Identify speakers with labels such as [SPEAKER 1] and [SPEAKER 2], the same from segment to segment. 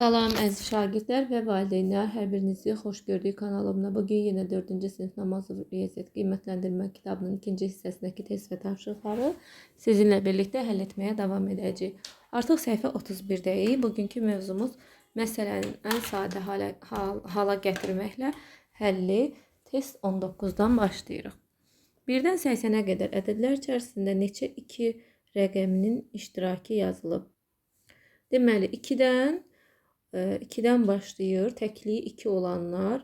[SPEAKER 1] Salam əziz şagirdlər və valideynlər, hər birinizi xoş gördük kanalımda. Bugün yenə 4-cü sinif namazı riyaziyyat qiymətləndirmə kitabının ikinci hissəsindəki test və tapşırıqları sizinlə birlikdə həll etməyə davam edəcəyik. Artıq səhifə 31-deyik. Bugünkü mövzumuz məsələnin ən sadə hala gətirməklə həlli. Test 19-dan başlayırıq. 1-dən 80-ə qədər ədədlər içərisində neçə 2 rəqəminin iştirakı yazılıb? Deməli, 2-dən başlayır, təkliyi 2 olanlar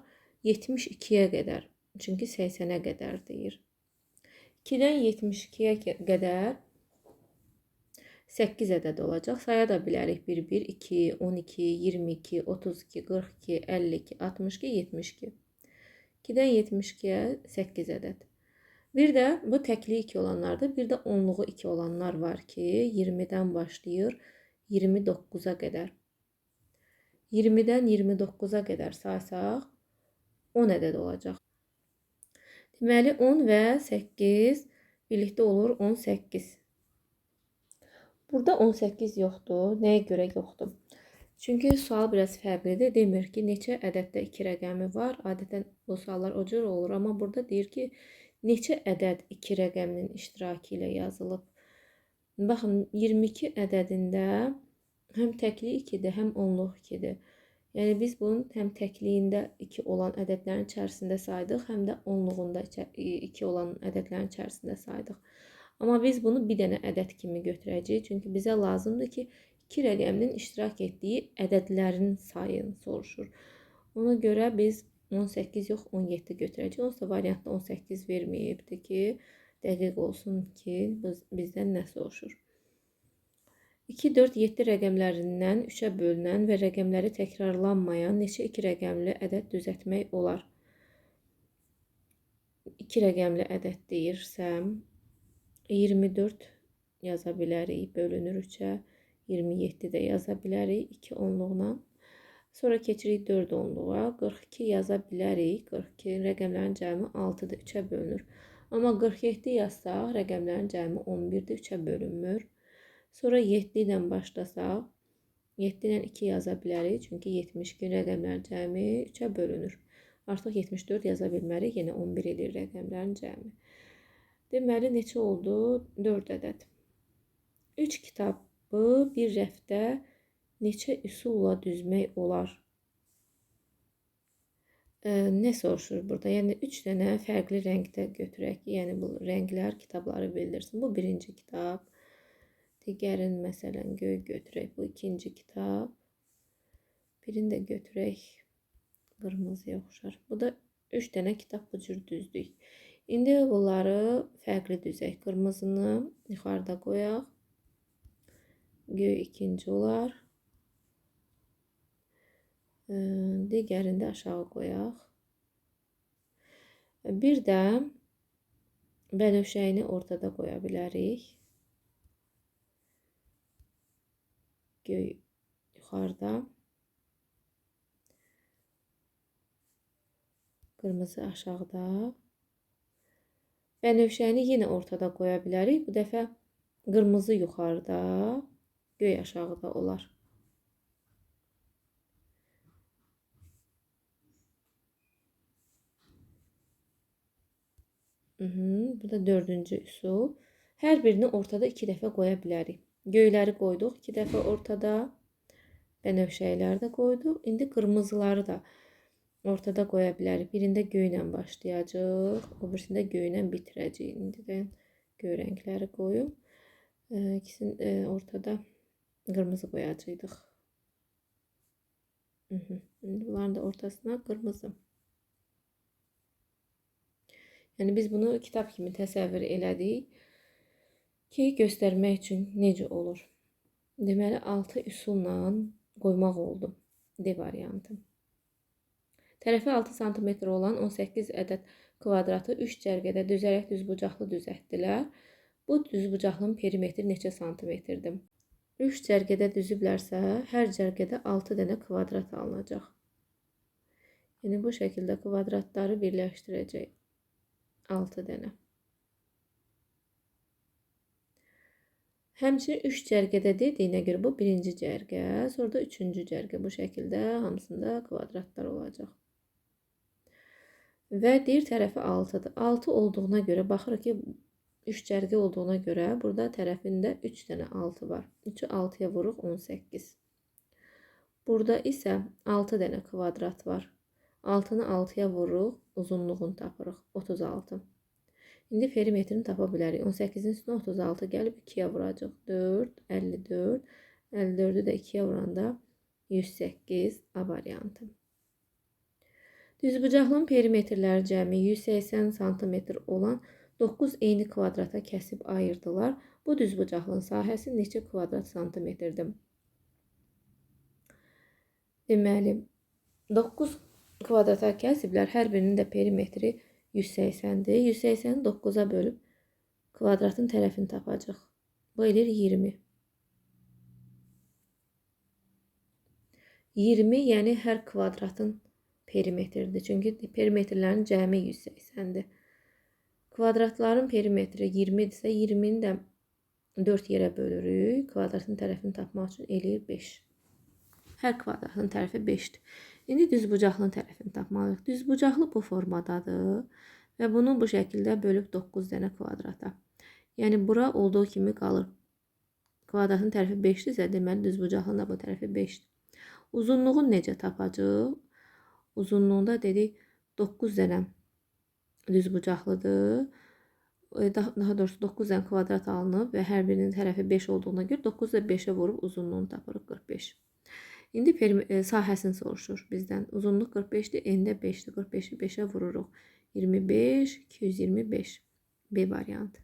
[SPEAKER 1] 72-yə qədər, çünki 80-ə qədər deyir. 2-dən 72-yə qədər 8 ədəd olacaq. Saya da bilərik. 1, 1, 2, 12, 22, 32, 42, 52, 62, 72. 2-dən 72-yə 8 ədəd. Bir də bu təkliyi 2 olanlardır. Bir də onluğu 2 olanlar var ki, 20-dən başlayır 29-a qədər. 20-dən 29-a qədər saysaq 10 ədəd olacaq. Deməli 10 və 8 birlikdə olur 18. Burada 18 yoxdur. Nəyə görə yoxdur? Çünki sual biraz fərqlidir. Demir ki, neçə ədəddə 2 rəqəmi var. Adətən bu suallar o cür olur. Amma burada deyir ki, neçə ədəd 2 rəqəminin iştirakı ilə yazılıb. Baxın, 22 ədədində həm təkliyi 2-dir, həm onluq 2-dir. Yəni biz bunun həm təkliyində 2 olan ədədlərin içərisində saydıq, həm də onluğunda 2 olan ədədlərin içərisində saydıq. Amma biz bunu bir dənə ədəd kimi götürəcəyik. Çünki bizə lazımdır ki, 2 rəqəminin iştirak etdiyi ədədlərin sayını soruşur. Ona görə biz 18 yox 17 götürəcəyik. Onsuz variantda 18 verməyibdir ki, dəqiq olsun ki, bizdən nə soruşur. 2, 4, 7 rəqəmlərindən 3-ə bölünən və rəqəmləri təkrarlanmayan neçə 2 rəqəmli ədəd düzəltmək olar? 2 rəqəmli ədəd deyirsəm, 24 yaza bilərik, bölünür 3-ə, 27 də yaza bilərik 2 onluğuna. Sonra keçirik 4 onluğa, 42 yaza bilərik, 42 rəqəmlərin cəmi 6-dır, 3-ə bölünür. Amma 47 yazsaq, rəqəmlərin cəmi 11-dir, 3-ə bölünmür. Sonra 7 ilə başlasaq, 7 ilə 2 yaza bilərik, çünki 72 rəqəmlərin cəmi 3-ə bölünür. Artıq 74 yaza bilmərik, yenə 11 edir rəqəmlərin cəmi. Deməli, neçə oldu? 4 ədəd. 3 kitabı bir rəfdə neçə üsulla düzmək olar? Nə soruşur burada? Yəni, 3 dənə fərqli rəngdə götürək. Yəni, bu rənglər kitabları bildirsin. Bu birinci kitab. Digərin məsələn göy götürək. Bu ikinci kitab. Birini də götürək. Qırmızıya oxşar. Bu da 3 dənə kitab bu cür düzdük. İndi bunları fərqli düzək. Qırmızını yuxarıda qoyaq. Göy ikinci olar. Digərini də aşağı qoyaq. Bir də bənövşəyini ortada qoya bilərik. Göy yuxarıda. Qırmızı aşağıda. Bənövşəni yenə ortada qoya bilərik. Bu dəfə qırmızı yuxarıda, göy aşağıda olar. Bu da 4-cü üsul. Hər birini ortada 2 dəfə qoya bilərik. Göyləri qoyduq 2 dəfə ortada. Bənövşəkləri də qoyduq. İndi qırmızıları da ortada qoya bilərik. Birində göylə başlayacaq. O birisində göylə bitirəcək. İndi də göy rəngləri qoyum. İkisini ortada qırmızı qoyacaqdıq. İndi bunların da ortasına qırmızı. Yəni biz bunu kitab kimi təsəvvür elədik ki, göstərmək üçün necə olur. Deməli 6 üsulla qoymaq oldu. D variantı. Tərəfi 6 sm olan 18 ədəd kvadratı 3 cərgədə düzərək düzbucaqlı düzəltdilər. Bu düzbucaqlının perimetri neçə santimetrdir? 3 cərgədə düzüblərsə, hər cərgədə 6 dənə kvadrat alınacaq. Yəni bu şəkildə kvadratları birləşdirəcək. 6 dənə. Həmçinin 3 cərgədə dediyinə görə bu birinci cərgə, sonra da üçüncü cərgə. Bu şəkildə hamısında kvadratlar olacaq. Və digər tərəfi 6-dır. 6 olduğuna görə baxırıq ki, 3 cərgə olduğuna görə burada tərəfində 3 dənə 6 var. 3-ü 6-ya vururuq 18. Burada isə 6 dənə kvadrat var. 6-nı 6-ya vururuq, uzunluğunu tapırıq 36. İndi perimetrini tapa bilərik. 18-in üstünə 36 gəlib 2-yə vuracaq. 4, 54. 54-ü də 2-yə vuranda 108 A variantı. Düzbucaqlının perimetrləri cəmi 180 sm olan 9 eyni kvadrata kəsib ayırdılar. Bu düzbucaqlının sahəsi neçə kvadrat santimetrdir? Deməli, 9 kvadrata kəsiblər. Hər birinin də perimetri 180-dir. 180-i 9-a bölüb kvadratın tərəfini tapacaq. Bu eləyir 20. 20, yəni hər kvadratın perimetridir. Çünki perimetrlərin cəmi 180-dir. Kvadratların perimetri 20-dirsə, 20-ni də 4 yerə bölürük. Kvadratın tərəfini tapmaq üçün eləyir 5. Hər kvadratın tərəfi 5-dir. İndi düzbucaqlının tərəfini tapmalıyıq. Düzbucaqlı bu formadadır və bunu bu şəkildə bölüb 9 dənə kvadrata. Yəni bura olduğu kimi qalır. Kvadratın tərəfi 5-dirsə, deməli düzbucaqlının da bu tərəfi 5-dir. Uzunluğunu necə tapacaq? Uzunluğunda dedik 9 dənə düzbucaqlıdır. Daha doğrusu 9 dənə kvadrat alınıb və hər birinin tərəfi 5 olduğuna görə 9 da 5-ə vurub uzunluğunu tapırıq 45. İndi sahəsini soruşur bizdən. Uzunluq 45-dir, eni də 5-dir. 45-i 5-ə vururuq. 25, 225. B variantı.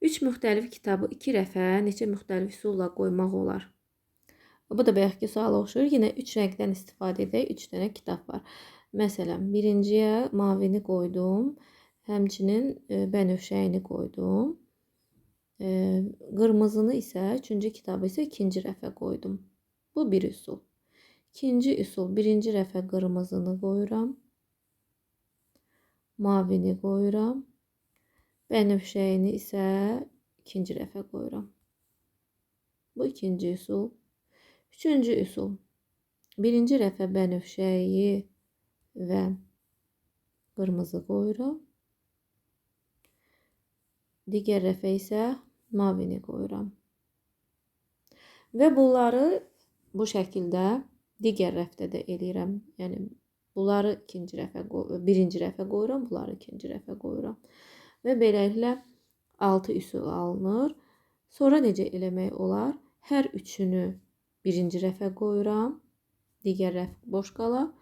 [SPEAKER 1] 3 müxtəlif kitabı 2 rəfə neçə müxtəlif üsulla qoymaq olar? Bu da bayaqki suala oxşuyur. Yenə 3 rəngdən istifadə edək. 3 dənə kitab var. Məsələn, birinciyə mavini qoydum. Həmçinin bənövşəyini qoydum. Qırmızını isə, üçüncü kitabı isə ikinci rəfə qoydum. Bu bir üsul. İkinci üsul, birinci rəfə qırmızını qoyuram. Mavini qoyuram. Bənövşəyini isə ikinci rəfə qoyuram. Bu ikinci üsul. Üçüncü üsul. Birinci rəfə bənövşəyi və qırmızı qoyuram. Digər rəfə isə mavini qoyuram. Və bunları bu şəkildə digər rəfdə də eləyirəm. Yəni bunları birinci rəfə qoyuram, bunları ikinci rəfə qoyuram. Və beləliklə 6 üsul alınır. Sonra necə eləmək olar? Hər üçünü birinci rəfə qoyuram. Digər rəf boş qalar.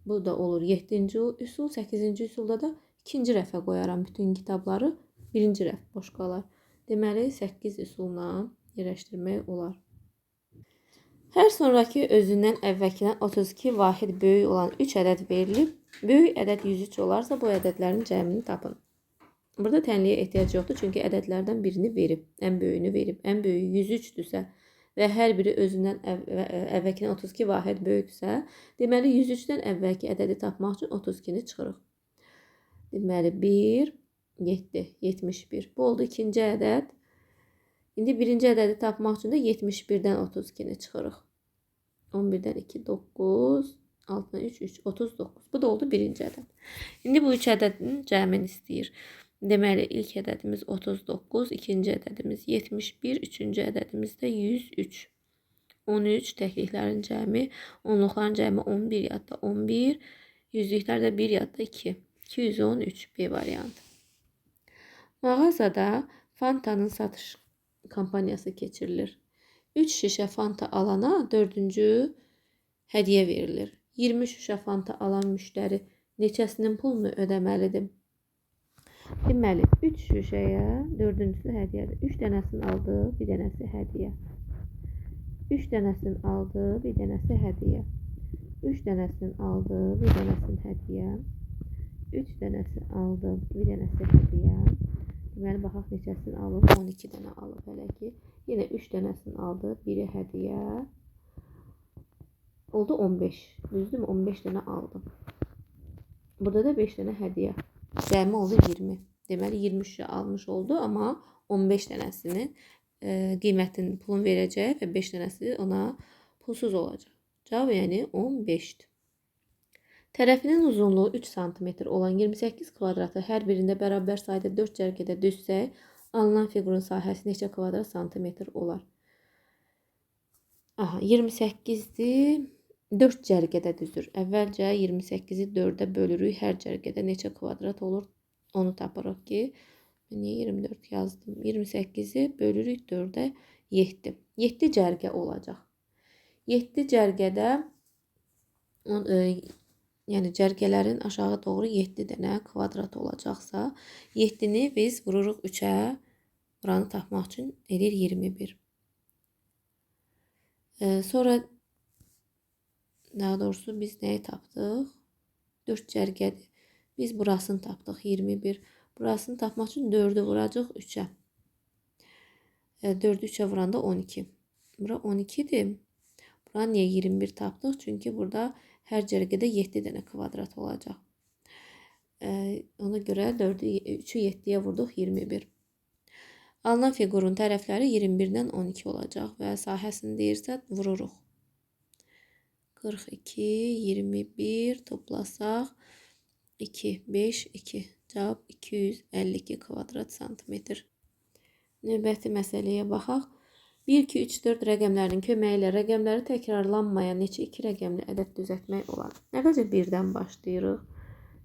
[SPEAKER 1] Bu da olur 7-ci üsul. 8-ci üsulda da ikinci rəfə qoyaram bütün kitabları. Birinci rəf boş qalar. Deməli, 8 üsulla yerləşdirmək olar. Hər sonraki özündən əvvəlkindən 32 vahid böyük olan 3 ədəd verilib. Böyük ədəd 103 olarsa, bu ədədlərin cəmini tapın. Burada tənliyə ehtiyac yoxdur, çünki ədədlərdən birini verib, ən böyüyünü verib. Ən böyüyü 103-dürsə və hər biri özündən əvvəlkindən 32 vahid böyüksə, deməli 103-dən əvvəlki ədədi tapmaq üçün 32-ni çıxırıq. Deməli, 1, 7, 71. Bu oldu ikinci ədəd. İndi birinci ədədi tapmaq üçün də 71-dən 32-ni çıxırıq. 11-dən 2, 9, 6-dan 3, 3, 39. Bu da oldu birinci ədəd. İndi bu 3 ədədin cəmini istəyir. Deməli, ilk ədədimiz 39, ikinci ədədimiz 71, üçüncü ədədimiz də 103. 13 təkliklərin cəmi, onluqların cəmi 11 yadda 11, yüzlüklər də 1 yadda 2. 213 B variantı. Mağazada Fanta'nın satış kampaniyası keçirilir. 3 şişə Fanta alana 4-cü hədiyyə verilir. 20 şişə Fanta alan müştəri neçəsinin pulunu ödəməlidir? Deməli, 3 şişəyə 4-cüsü hədiyyədir. 3 dənəsini aldı, bir dənəsi hədiyyə. 3 dənəsini aldı, bir dənəsi hədiyyə. 3 dənəsini aldı, bir dənəsini hədiyyə. 3 dənəsi aldı, bir dənəsi hədiyyə. Deməli, baxaq neçəsini alıb, 12 dənə alıb hələ ki. Yenə 3 dənəsini aldı, biri hədiyyə. Oldu 15. Düzdürmü? 15 dənə aldı. Burada da 5 dənə hədiyyə. Cəmi oldu 20. Deməli, 20 şişə almış oldu, amma 15 dənəsinin qiymətinin pulunu verəcək və 5 dənəsi ona pulsuz olacaq. Cavab yəni 15-dir. Tərəfinin uzunluğu 3 sm olan 28 kvadratı hər birində bərabər sayda 4 cərgədə düzsək, alınan fiqurun sahəsi neçə kvadrat santimetr olar? 28-dir, 4 cərgədə düzür. Əvvəlcə 28-i 4-ə bölürük, hər cərgədə neçə kvadrat olur? Onu tapırıq ki, niyə 24 yazdım? 28-i bölürük 4-ə 7. 7 cərgə olacaq. 7 cərgədə yəni cərgələrin aşağı doğru 7 dənə kvadrat olacaqsa, 7-ni biz vururuq 3-ə, buranı tapmaq üçün edir 21. Sonra daha doğrusu biz nəyi tapdıq? 4 cərgədir. Biz burasını tapdıq 21. Burasını tapmaq üçün 4-ü vuracaq 3-ə. 4-ü 3-ə vuranda 12. Bura 12-dir. Bura niyə 21 tapdıq? Çünki burada hər cərgədə 7 dənə kvadrat olacaq. Ona görə 3-ü 7-yə vurduq 21. Alınan fiqurun tərəfləri 21-dən 12 olacaq və sahəsini deyirsə vururuq. 42, 21 toplasaq 2, 5, 2. Cavab 252 kvadrat santimetr. Növbəti məsələyə baxaq. 1, 2, 3, 4 rəqəmlərinin köməyi ilə rəqəmləri təkrarlanmayan neçə 2 rəqəmli ədəd düzəltmək olar? Əvvəlcə 1-dən başlayırıq.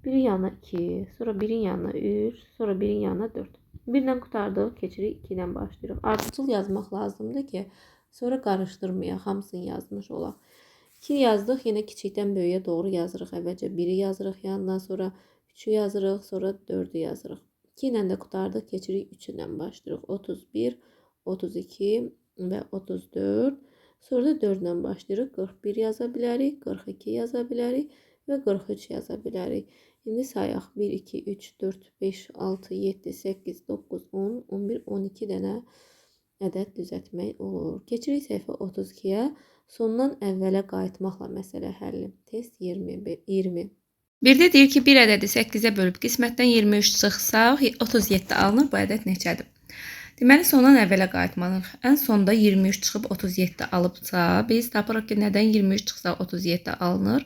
[SPEAKER 1] 1-in yanına 2, sonra 1-in yanına 3, sonra 1-in yanına 4. 1-dən qutardıq, keçirik 2-dən başlayırıq. Ardıcıl yazmaq lazımdır ki, sonra qarışdırmayaq, hamısını yazmış olaq. 2 yazdıq, yenə kiçikdən böyüyə doğru yazırıq. Əvvəlcə 1-i yazırıq yanından, sonra 3-ü yazırıq, sonra 4-ü yazırıq. 2 ilə də qutardıq, keçirik 3-dən başlayırıq. 31, 32 və 34. Sonra da 4 ilə başlayırıq. 41 yaza bilərik, 42 yaza bilərik və 43 yaza bilərik. İndi sayaq. 1, 2, 3, 4, 5, 6, 7, 8, 9, 10, 11, 12 dənə ədəd düzəltmək olur. Keçirik səhifə 32-yə. Sondan əvvələ qayıtmaqla məsələ həlli. Test 20.
[SPEAKER 2] Birdə deyir ki, bir ədədi 8-ə bölüb qismətdən 23 çıxsaq, 37 alınır. Bu ədəd neçədir? Deməli, sondan əvvələ qayıtmalıyıq. Ən sonda 23 çıxıb 37 alıbsa, biz tapırıq ki, nədən 23 çıxsa 37 alınır?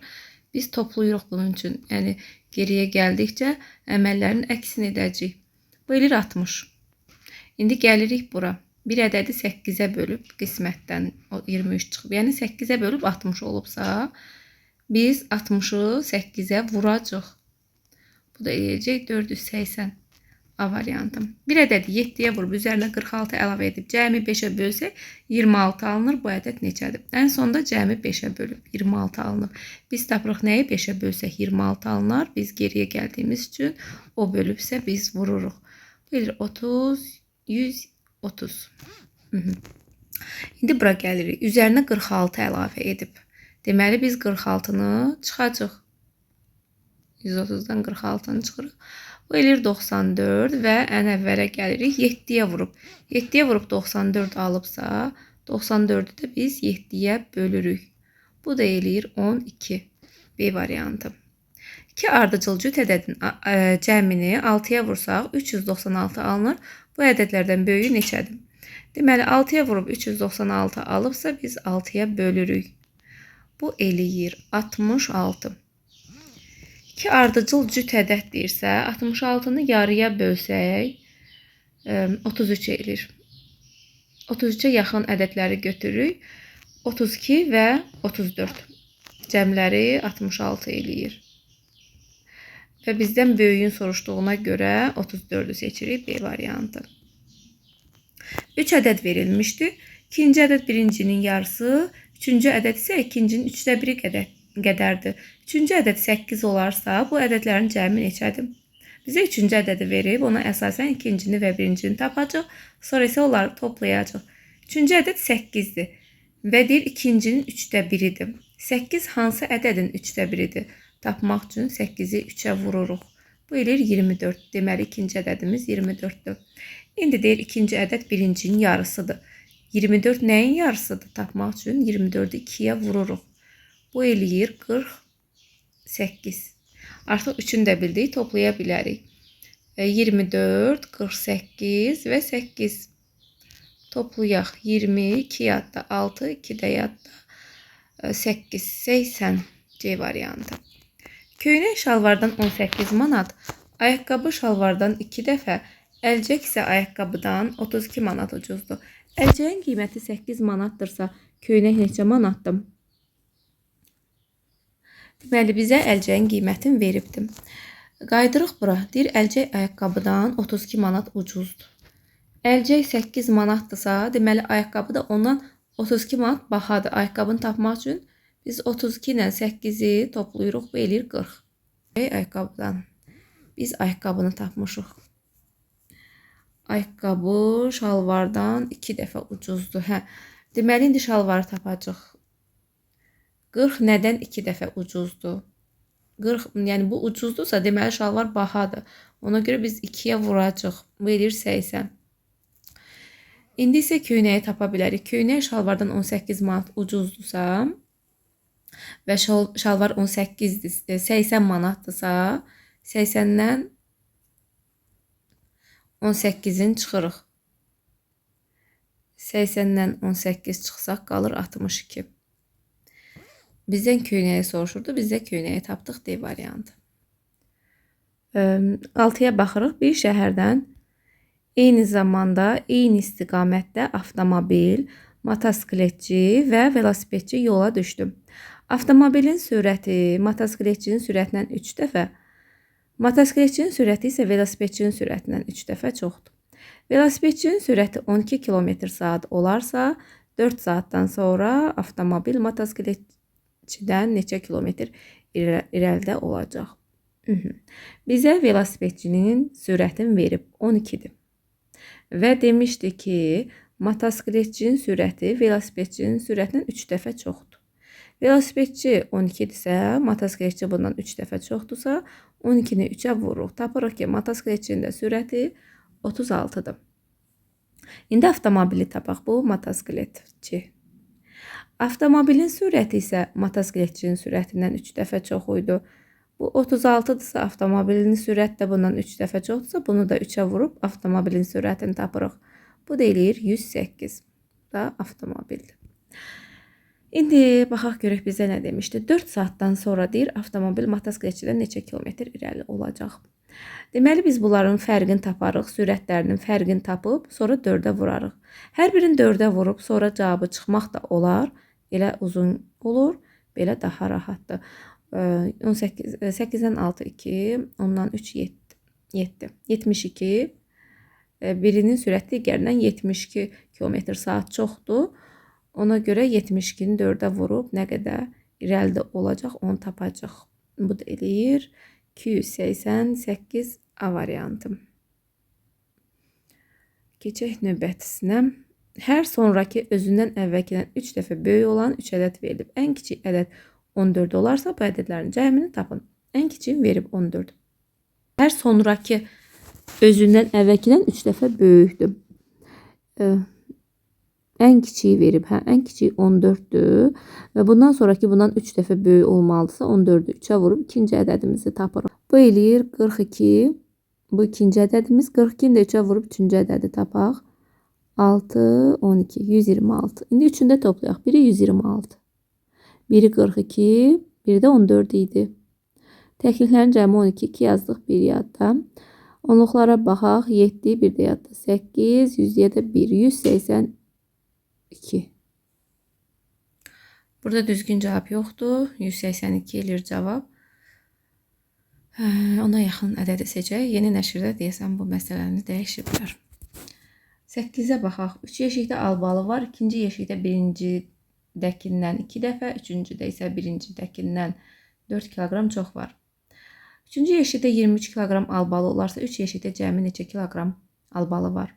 [SPEAKER 2] Biz toplayırıq bunun üçün. Yəni, geriyə gəldikcə əməllərin əksini edəcəyik. Bu elir 60. İndi gəlirik bura. Bir ədədi 8-ə bölüb qismətdən 23 çıxıb. Yəni, 8-ə bölüb 60 olubsa, biz 60-ı 8-ə vuracaq. Bu da eləyəcək 480. A variantım. Bir ədədi 7-yə vurub üzərinə 46 əlavə edib cəmi 5-ə bölsək 26 alınır. Bu ədəd neçədir? Ən sonda cəmi 5-ə bölüb 26 alınır. Biz tapırıq nəyi 5-ə bölsək 26 alınır. Biz geriyə gəldiyimiz üçün o bölübsə biz vururuq. Bu edir 30, 130. İndi bura gəlirik. Üzərinə 46 əlavə edib. Deməli biz 46-nı çıxacaq. 130-dan 46-nı çıxırıq. Bu eləyir 94 və ən əvvələ gəlirik 7-yə vurub. 7-yə vurub 94 alıbsa, 94-ü də biz 7-yə bölürük. Bu da eləyir 12. B variantı. 2 ardıcıl cüt ədədin cəmini 6-ya vursaq 396 alınır. Bu ədədlərdən böyüyü neçədir? Deməli 6-ya vurub 396 alıbsa biz 6-ya bölürük. Bu eləyir 66. 2 ardıcıl cüt ədəd deyirsə, 66-nı yarıya bölsək 33 eləyir. 33-ə yaxın ədədləri götürürük. 32 və 34. Cəmləri 66 eləyir. Və bizdən böyüyün soruşduğuna görə 34-ü seçirik. B variantı. 3 ədəd verilmişdir. İkinci ədəd birincinin yarısı, üçüncü ədəd isə ikincinin 3də 1-i qədərdir. Üçüncü ədəd 8 olarsa, bu ədədlərin cəmi neçədir? Bizə üçüncü ədədi verib, ona əsasən ikincini və birincini tapacaq. Sonra isə onları toplayacaq. Üçüncü ədəd 8-dir və deyir ikincinin 3də 1-idir. 8 hansı ədədin 3də 1-idir? Tapmaq üçün 8-i 3-ə vururuq. Bu eləyir 24. Deməli, ikinci ədədimiz 24-dür. İndi deyir ikinci ədəd birincinin yarısıdır. 24 nəyin yarısıdır? Tapmaq üçün 24-ü 2-yə vururuq. Bu eləyir 48. Artıq 3-ünü də bildik, toplaya bilərik. 24, 48 və 8. Toplayaq. 22 yadda, 6, 2 də yadda, 8, 80 C variantı. Köynək şalvardan 18 manat, ayaqqabı şalvardan 2 dəfə, əlcək isə ayaqqabıdan 32 manat ucuzdur. Əlcəyin qiyməti 8 manatdırsa, köynək neçə manatdır? Deməli, bizə əlcəyin qiymətini veribdim. Qaydırıq bura. Deyir, əlcək ayaqqabıdan 32 manat ucuzdur. Əlcək 8 manatdırsa, deməli, ayaqqabı da ondan 32 manat bahadır. Ayaqqabını tapmaq üçün biz 32 ilə 8-i toplayırıq, bu eləyir 40. Ayaqqabıdan. Biz ayaqqabını tapmışıq. Ayaqqabı şalvardan 2 dəfə ucuzdur. Deməli, indi şalvarı tapacaq. 40 nədən 2 dəfə ucuzdur? 40, yəni bu ucuzdursa, deməli şalvar bahadır. Ona görə biz 2-yə vuracaq. Bu edir 80. İndi isə köynəyi tapa bilərik. Köynək şalvardan 18 manat ucuzdursa və şalvar 18-dir, 80 manatdırsa, 80-dən 18-in çıxırıq. 80-dən 18 çıxsaq qalır 62. Bizdən köynəyi soruşurdu. Biz də köynəyi tapdıq D variantı. 6-ya baxırıq. Bir şəhərdən eyni zamanda, eyni istiqamətdə avtomobil, motosikletçi və velosipedçi yola düşdü. Avtomobilin sürəti motosikletçinin sürətindən 3 dəfə, motosikletçinin sürəti isə velosipedçinin sürətindən 3 dəfə çoxdur. Velosipedçinin sürəti 12 km/saat olarsa, 4 saatdan sonra avtomobil motosikletçidən neçə kilometr irəlidə olacaq? Bizə velosipedçinin sürətini verib 12-dir. Və demişdi ki, motosikletçinin sürəti velosipedçinin sürətindən 3 dəfə çoxdur. Velosipedçi 12-dirsə, motosikletçi bundan 3 dəfə çoxdursa, 12-ni 3-ə vururuq. Tapırıq ki, motosikletçinin də sürəti 36-dır. İndi avtomobili tapaq. Bu motosikletçi. Avtomobilin sürəti isə motosikletçinin sürətindən 3 dəfə çox idi. Bu 36-dırsa, avtomobilin sürəti də bundan 3 dəfə çoxdursa, bunu da 3-ə vurub avtomobilin sürətini tapırıq. Bu da eləyir 108. Da avtomobildir. İndi baxaq görək bizə nə demişdi. 4 saatdan sonra deyir, avtomobil motosikletçidən neçə kilometr irəli olacaq. Deməli, biz bunların fərqini taparıq, sürətlərinin fərqini tapıb, sonra 4-ə vurarıq. Hər birini 4-ə vurub, sonra cavabı çıxmaq da olar. Elə uzun olur, belə daha rahatdır. 8-dən 6, 2, ondan 3, 7. 72. Birinin sürəti digərindən 72 km/saat çoxdur. Ona görə 72-ni 4-ə vurub nə qədər irəlidə olacaq, onu tapacaq. Bu da eləyir 288 A variantı. Keçək növbətisinə. Hər sonraki özündən əvvəlkidən 3 dəfə böyük olan 3 ədəd verilib. Ən kiçik ədəd 14 olarsa, bu ədədlərin cəmini tapın. Ən kiçiyi verib 14. Hər sonraki özündən əvvəlkidən 3 dəfə böyükdür. Ən kiçiyi verib. Ən kiçiyi 14'dür. Və bundan sonraki bundan 3 dəfə böyük olmalıdırsa 14'ü 3'ə vurub ikinci ədədimizi tapırıq. Bu eləyir 42. Bu ikinci ədədimiz. 42'ni də 3'ə vurub üçüncü ədədi tapaq. 6, 12, 126. İndi üçünü də toplayaq. Biri 126. Biri 42. Biri də 14 idi. Təkliklərin cəmi 12. 2 yazdıq. 1 yadda. Onluqlara baxaq. 7, bir də yadda. 8, 100'ye də 1. 182. Burada düzgün cavab yoxdur. 182 eləyir cavab. Ona yaxın ədədi seçək. Yeni nəşrdə deyəsən bu məsələni dəyişiblər. 8'ə baxaq. 3 yeşikdə albalı var. 2-ci yeşikdə birincidəkindən 2 dəfə. 3-cüdə isə birincidəkindən 4 kiloqram çox var. 3-cü yeşikdə 23 kiloqram albalı olarsa 3 yeşikdə cəmi neçə kiloqram albalı var?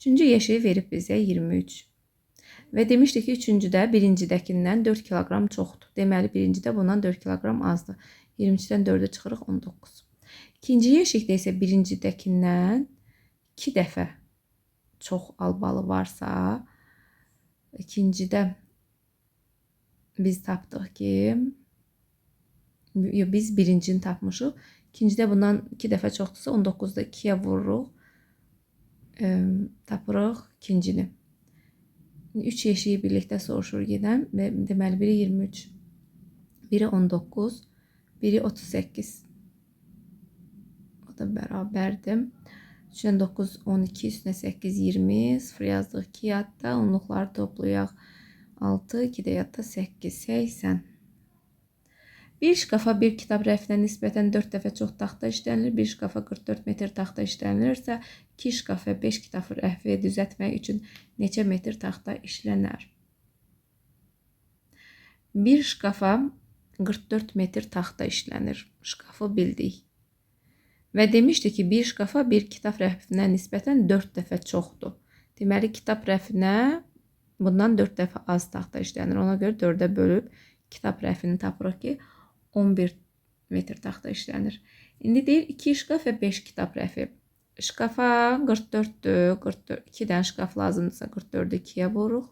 [SPEAKER 2] 3-cü yeşiyi verib bizə 23. Və demişdik ki, 3-cüdə birincidəkindən 4 kiloqram çoxdur. Deməli, birincidə bundan 4 kiloqram azdır. 23-dən 4'ə çıxırıq 19. İkinci yeşikdə isə birincidəkindən 2 dəfə çox albalı varsa, ikincidə biz tapdıq ki, biz birincini tapmışıq. İkincidə bundan 2 dəfə çoxdursa 19-da 2-yə vururuq. Tapırıq ikincini. 3 yeşiyi birlikdə soruşur yenə. Deməli biri 23, biri 19, biri 38. O da bərabərdir. 3-dən 9, 12, üstünə 8, 20. 0 yazdıq 2 yadda. Onluqları toplayaq. 6, 2 də yadda 8, 80. Bir şkafa bir kitab rəfinə nisbətən 4 dəfə çox taxta işlənilir. Bir şkafa 44 metr taxta işlənilirsə, 2 şkaf və 5 kitab rəfi düzəltmək üçün neçə metr taxta işlənər? Bir şkafa 44 metr taxta işlənir. Şkafı bildik. Və demişdi ki, bir şkafa bir kitab rəfinə nisbətən 4 dəfə çoxdur. Deməli, kitab rəfinə bundan 4 dəfə az taxta işlənir. Ona görə 4-ə bölüb kitab rəfini tapırıq ki, 11 metr taxta işlənir. İndi deyir 2 şkaf və 5 kitab rəfi. Şkafa 44-dür. 2 dənə şkaf lazımdırsa 44-ü 2-yə vururuq.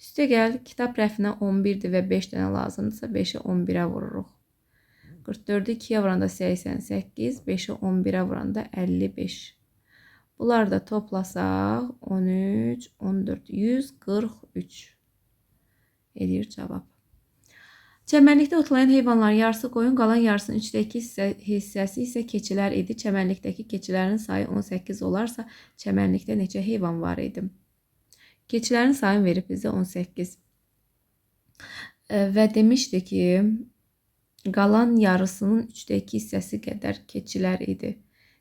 [SPEAKER 2] Üstə gəl, kitab rəfinə 11-dir və 5 dənə lazımdırsa 5-i 11-ə vururuq. 44-ü 2-yə vuranda 88, 5-i 11-ə vuranda 55. Bunları da toplasaq 13, 14, 143 edir cavab. Çəmənlikdə otlayan heyvanların yarısı qoyun, qalan yarısının 3-də 2 hissəsi isə keçilər idi. Çəmənlikdəki keçilərin sayı 18 olarsa, çəmənlikdə neçə heyvan var idi? Keçilərin sayını verib bizə 18. Və demişdi ki, qalan yarısının 3-də 2 hissəsi qədər keçilər idi.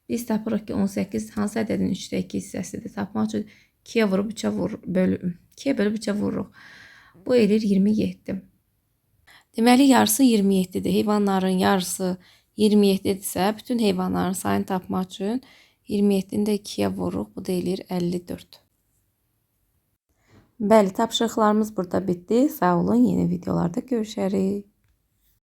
[SPEAKER 2] Biz tapırıq ki, 18 hansı ədədin 3-də 2 hissəsidir? Tapmaq üçün 2-yə vurub 2-yə bölüb 3-ə vururuq. Bu edir 27. Deməli, yarısı 27-dir. Heyvanların yarısı 27-dirsə, bütün heyvanların sayını tapmaq üçün 27-ni də 2-yə vururuq. Bu da eləyir 54. Bəli, tapşırıqlarımız burada bitdi. Sağ olun, yeni videolarda görüşərik.